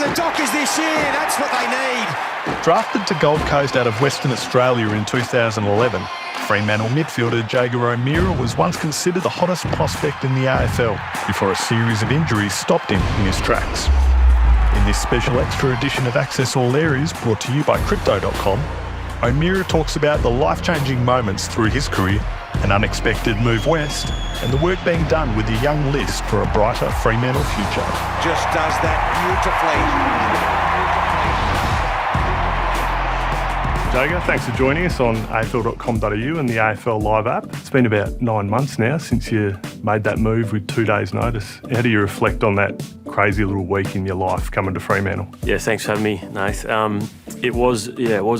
the Dockers this year. That's what they need. Drafted to Gold Coast out of Western Australia in 2011, Fremantle midfielder Jaeger O'Meara was once considered the hottest prospect in the AFL before a series of injuries stopped him in his tracks. In this special extra edition of Access All Areas, brought to you by Crypto.com, O'Meara talks about the life-changing moments through his career, an unexpected move west, and the work being done with the young list for a brighter Fremantle future. Just does that beautifully. Jaeger, thanks for joining us on afl.com.au and the AFL Live app. It's been about 9 months now since you made that move with 2 days' notice. How do you reflect on that crazy little week in your life coming to Fremantle? Yeah, thanks for having me, Nath. It was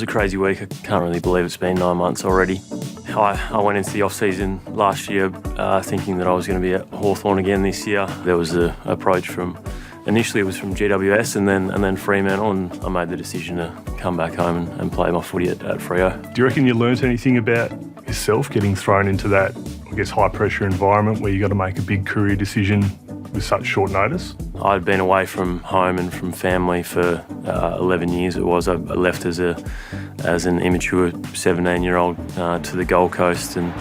a crazy week. I can't really believe it's been 9 months already. I went into the off-season last year thinking that I was going to be at Hawthorn again this year. There was an approach initially it was from GWS and then Fremantle, and I made the decision to come back home and play my footy at Freo. Do you reckon you learnt anything about yourself getting thrown into that, I guess, high-pressure environment where you got to make a big career decision with such short notice? I'd been away from home and from family for 11 years. It was. I left as an immature 17-year-old to the Gold Coast and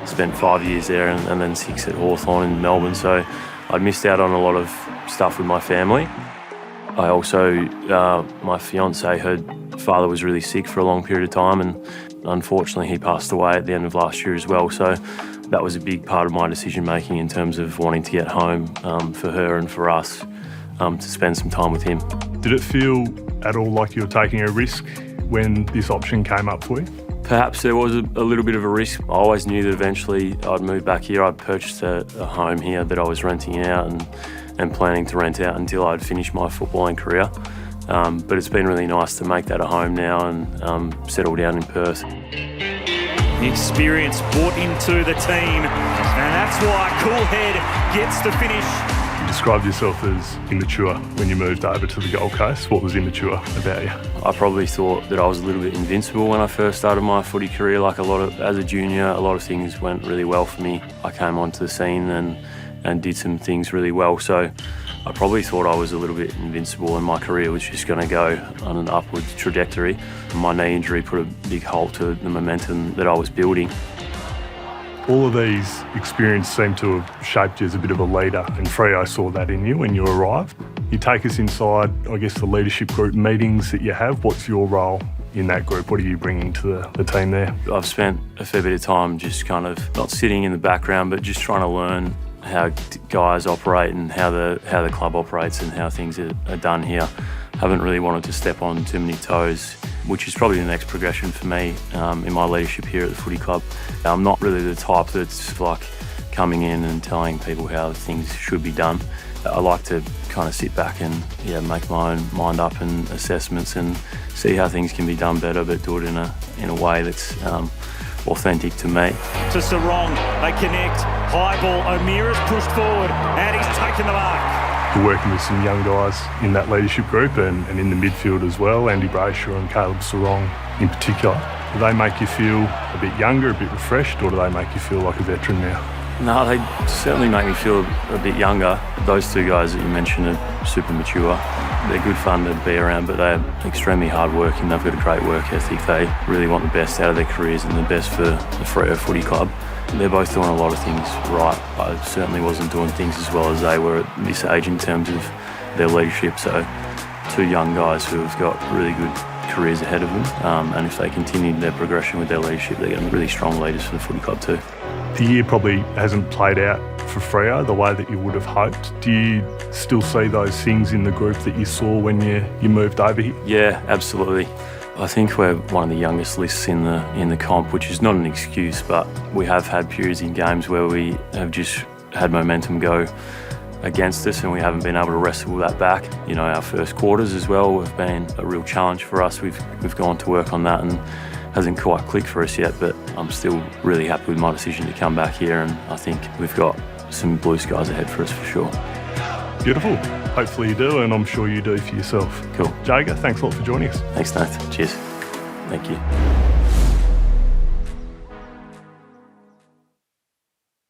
spent 5 years there and then 6 at Hawthorn in Melbourne. So I'd missed out on a lot of stuff with my family. I also, my fiancée, her father was really sick for a long period of time, and unfortunately he passed away at the end of last year as well. So that was a big part of my decision making in terms of wanting to get home for her and for us to spend some time with him. Did it feel at all like you were taking a risk when this option came up for you? Perhaps there was a little bit of a risk. I always knew that eventually I'd move back here. I'd purchased a home here that I was renting out and planning to rent out until I'd finished my footballing career. But it's been really nice to make that a home now and settle down in Perth. The experience brought into the team, and that's why Coolhead gets the finish. You described yourself as immature when you moved over to the Gold Coast. What was immature about you? I probably thought that I was a little bit invincible when I first started my footy career. As a junior, a lot of things went really well for me. I came onto the scene and did some things really well. So I probably thought I was a little bit invincible and my career was just going to go on an upward trajectory. My knee injury put a big halt to the momentum that I was building. All of these experiences seem to have shaped you as a bit of a leader, and Freo saw that in you when you arrived. You take us inside, I guess, the leadership group meetings that you have. What's your role in that group? What are you bringing to the team there? I've spent a fair bit of time just kind of not sitting in the background, but just trying to learn how guys operate and how the club operates and how things are done here. Haven't really wanted to step on too many toes, which is probably the next progression for me in my leadership here at the footy club. I'm not really the type that's like coming in and telling people how things should be done. I like to kind of sit back and make my own mind up and assessments and see how things can be done better, but do it in a way that's authentic to me. To Sarong, they connect. High ball, O'Meara's pushed forward, and he's taken the mark. You're working with some young guys in that leadership group and in the midfield as well, Andy Brayshaw and Caleb Sarong in particular. Do they make you feel a bit younger, a bit refreshed, or do they make you feel like a veteran now? No, they certainly make me feel a bit younger. Those two guys that you mentioned are super mature. They're good fun to be around, but they're extremely hard working. They've got a great work ethic. They really want the best out of their careers and the best for the Freo Footy Club. They're both doing a lot of things right. I certainly wasn't doing things as well as they were at this age in terms of their leadership. So two young guys who have got really good careers ahead of them, and if they continue their progression with their leadership, they're going to be really strong leaders for the footy club too. The year probably hasn't played out for Freo the way that you would have hoped. Do you still see those things in the group that you saw when you moved over here? Yeah, absolutely. I think we're one of the youngest lists in the comp, which is not an excuse, but we have had periods in games where we have just had momentum go against us and we haven't been able to wrestle that back. You know, our first quarters as well have been a real challenge for us. We've gone to work on that and hasn't quite clicked for us yet, but I'm still really happy with my decision to come back here, and I think we've got some blue skies ahead for us for sure. Beautiful. Hopefully you do, and I'm sure you do for yourself. Cool. Jaeger, thanks a lot for joining us. Thanks, Nathan. Cheers. Thank you.